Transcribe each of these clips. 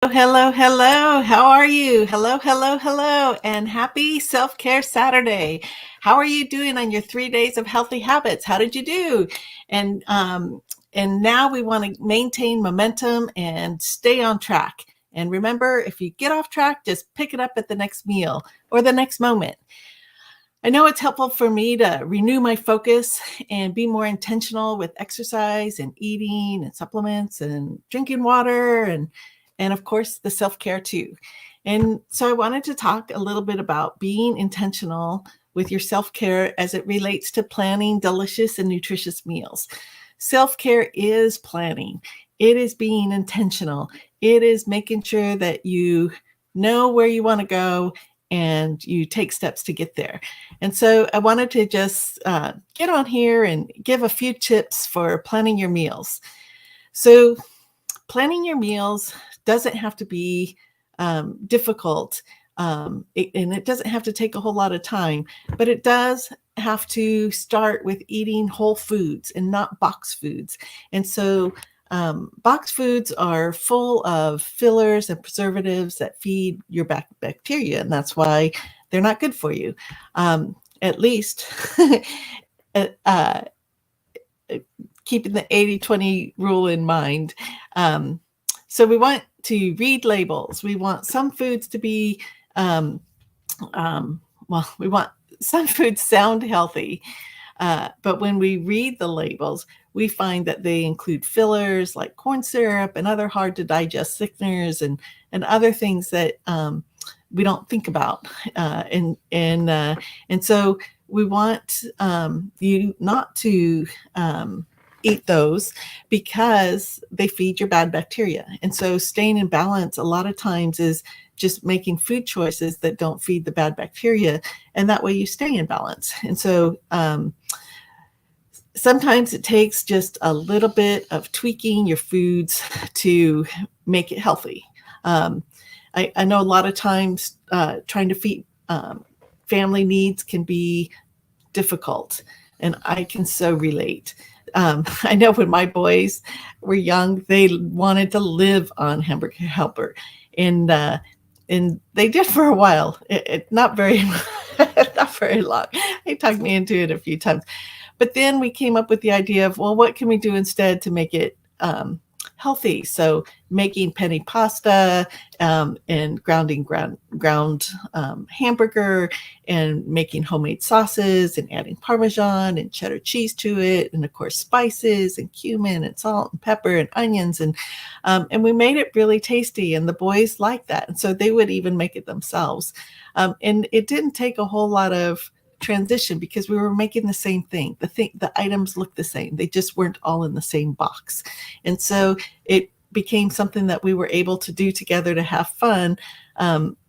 Hello, hello. How are you? Hello, hello, hello, and happy Self-Care Saturday. How are you doing on your 3 days of healthy habits? How did you do? And um, and now we want to maintain momentum and stay on track. And remember, if you get off track, just pick it up at the next meal or the next moment. I know it's helpful for me to renew my focus and be more intentional with exercise and eating and supplements and drinking water and of course the self-care too. And so I wanted to talk a little bit about being intentional with your self-care as it relates to planning delicious and nutritious meals. Self-care is planning. It is being intentional. It is making sure that you know where you want to go and you take steps to get there. And so I wanted to just get on here and give a few tips for planning your meals. So, planning your meals doesn't have to be difficult, and it doesn't have to take a whole lot of time, but it does have to start with eating whole foods and not box foods. And so, box foods are full of fillers and preservatives that feed your bacteria, and that's why they're not good for you. At least uh, uh, keeping the 80-20 rule in mind. Um, so we want to read labels. We want some foods to be, um, we want some foods sound healthy. But when we read the labels, we find that they include fillers like corn syrup and other hard to digest thickeners and other things that we don't think about. And so we want you not to eat those because they feed your bad bacteria. And so staying in balance a lot of times is just making food choices that don't feed the bad bacteria. And that way you stay in balance. And so sometimes it takes just a little bit of tweaking your foods to make it healthy. I know a lot of times trying to feed family needs can be difficult, and I can so relate. I know when my boys were young, they wanted to live on Hamburger Helper, and they did for a while. Not very, not very long. They talked me into it a few times, but then we came up with the idea of, well, what can we do instead to make it healthy? So making penne pasta and ground hamburger and making homemade sauces and adding Parmesan and cheddar cheese to it. And of course, spices and cumin and salt and pepper and onions. And we made it really tasty, and the boys liked that. And so they would even make it themselves. And it didn't take a whole lot of transition because we were making the same thing. The items looked the same. They just weren't all in the same box. And so it became something that we were able to do together to have fun,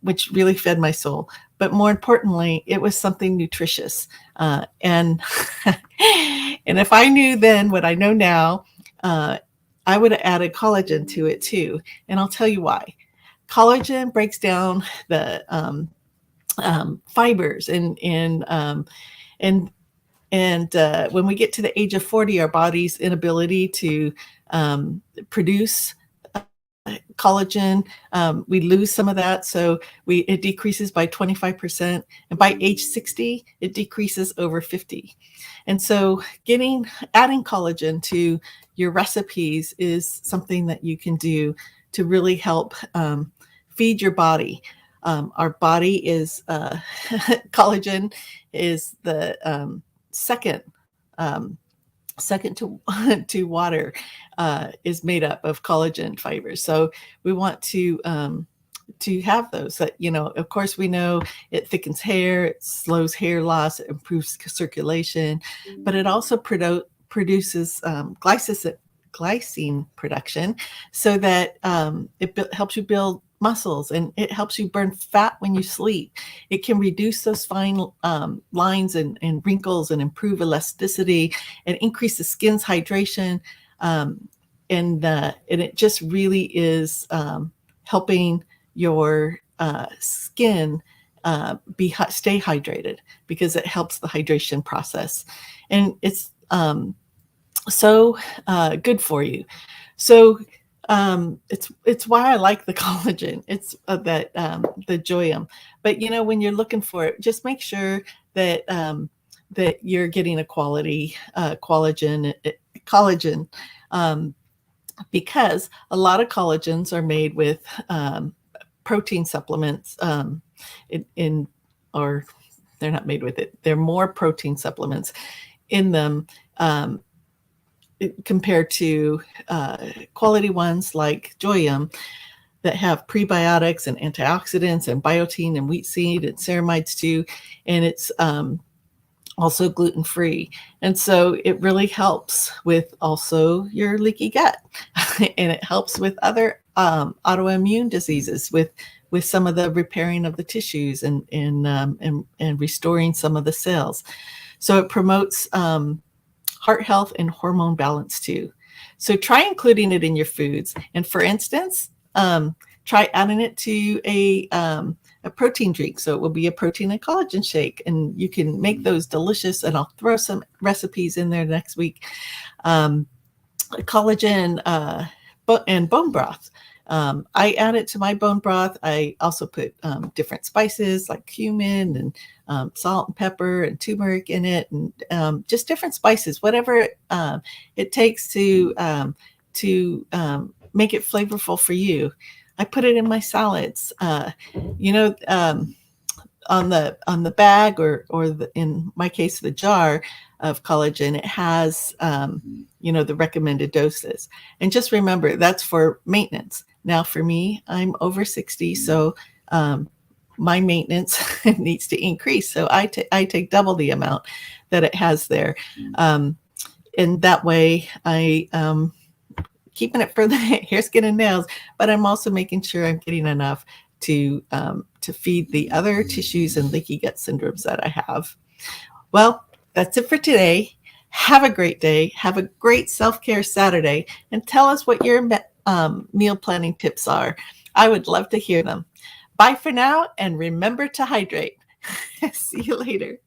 which really fed my soul. But more importantly, it was something nutritious. And and if I knew then what I know now, I would have added collagen to it too. And I'll tell you why. Collagen breaks down the fibers and when we get to the age of 40, our body's inability to produce collagen, we lose some of that. So it decreases by 25%. And by age 60, it decreases over 50. And so adding collagen to your recipes is something that you can do to really help feed your body. Our body is collagen is the second to water, is made up of collagen fibers. So we want to have those. That, of course, we know it thickens hair, it slows hair loss, it improves circulation, but it also produces glycine production, so that it helps you build muscles, and it helps you burn fat when you sleep. It can reduce those fine lines and wrinkles and improve elasticity and increase the skin's hydration. And it just really is helping your skin stay hydrated, because it helps the hydration process. And it's so good for you. So It's why I like the collagen. It's that the Joyum. But when you're looking for it, just make sure that that you're getting a quality collagen, um, because a lot of collagens are made with protein supplements in or they're not made with it. They're more protein supplements in them, compared to quality ones like Joyum that have prebiotics and antioxidants and biotin and wheat seed and ceramides too. And it's also gluten-free. And so it really helps with also your leaky gut. And it helps with other autoimmune diseases, with some of the repairing of the tissues and restoring some of the cells. So it promotes heart health and hormone balance too. So try including it in your foods. And for instance, try adding it to a protein drink. So it will be a protein and collagen shake, and you can make those delicious. And I'll throw some recipes in there next week. Collagen and bone broth. I add it to my bone broth. I also put different spices like cumin and salt and pepper and turmeric in it, and just different spices, whatever it takes to make it flavorful for you. I put it in my salads. On the bag or in my case the jar of collagen, it has the recommended doses. And just remember, that's for maintenance. Now for me, I'm over 60, so my maintenance needs to increase. So I take double the amount that it has there. And that way I keeping it for the hair, skin, and nails, but I'm also making sure I'm getting enough to feed the other tissues and leaky gut syndromes that I have. Well, that's it for today. Have a great day. Have a great self-care Saturday, and tell us what your meal planning tips are. I would love to hear them. Bye for now, and remember to hydrate. See you later.